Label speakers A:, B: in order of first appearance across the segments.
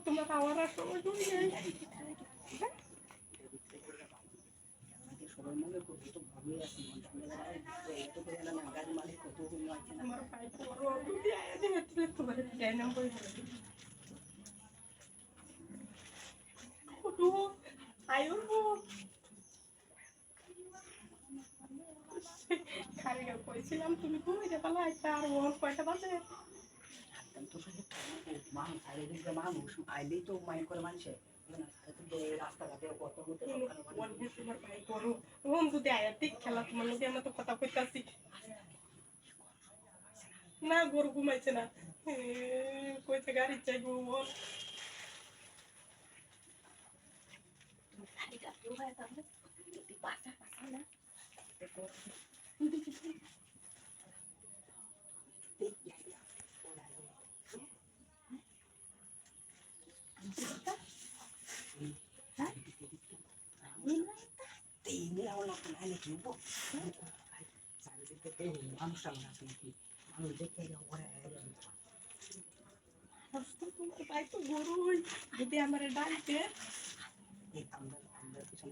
A: তোমার খাওয়ার সময় সবাই মনে করছে তো ভালোই আছে গাড়ি মালিক কত কইছিলাম তুমি ঘুমাইতে পারো একটা আর ওর কয়টা বাজে তো মানুষ মানুষ আইলেই তো মাইন্ড করে মানুষে রাস্তাঘাটে কত ভাই করো যদি আয়াতিক খেলা তোমার লোকে আমরা তো কথা কইতাছি না গরু ঘুমাইছে না কইছে গাড়ি চাই ঘুমো যদি আমার ডালতে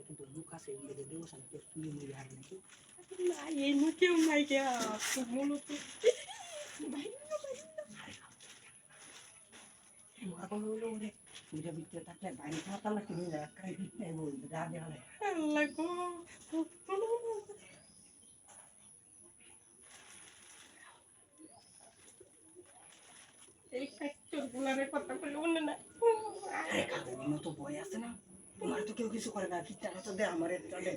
A: কিন্তু লুক আছে এই মুখেও নাই কে মূলত ভিতরে থাকলে বাইরে খাওয়া লাগছে এই ফ্যাক্টর গুলারের কথা বলে মনে না তো বই আছে না তোমার তো কেউ কিছু করে না কি টাকা তো দে আমার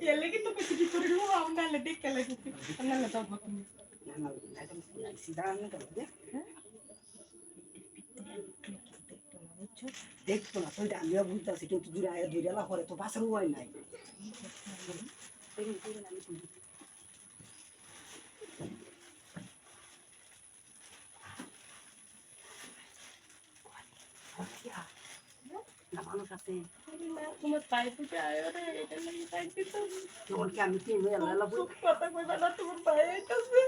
A: এলে কিন্তু কিছু কি করে লো আমনালে দেখে লাগে আমনালে দাও তুমি না না সিধা আমি তো দে দেখতো না তুই আমিও বুঝতেছি কিন্তু দুইটা করে তো বাসার উপায় নাই মানুষ আছে তোমার পাইপুটা তোমাকে আমি কথা কইবা না তোমার ভাই আইতাছে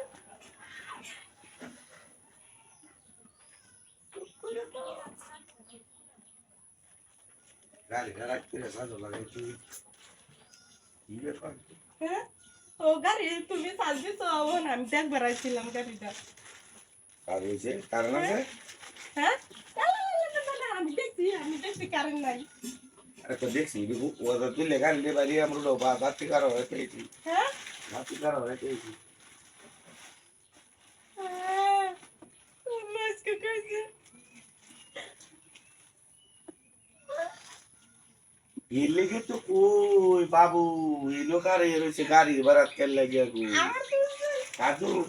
A: ও গাড়ি তুমি সাজ দিছো আমি দেখবার আইছিলাম গাড়িটা কারণ আছে হ্যাঁ আমি দেখছি কারণ নাই
B: तो देख सी वो तो तू लेगा ले बारी हम लोग बात कर रहे थे
A: हैं
B: बात कर रहे थे
A: मैं इसको कैसे
B: ये लेके तो कोई बाबू ये लोग आ रहे हैं गाड़ी बारात कर लगे को काजू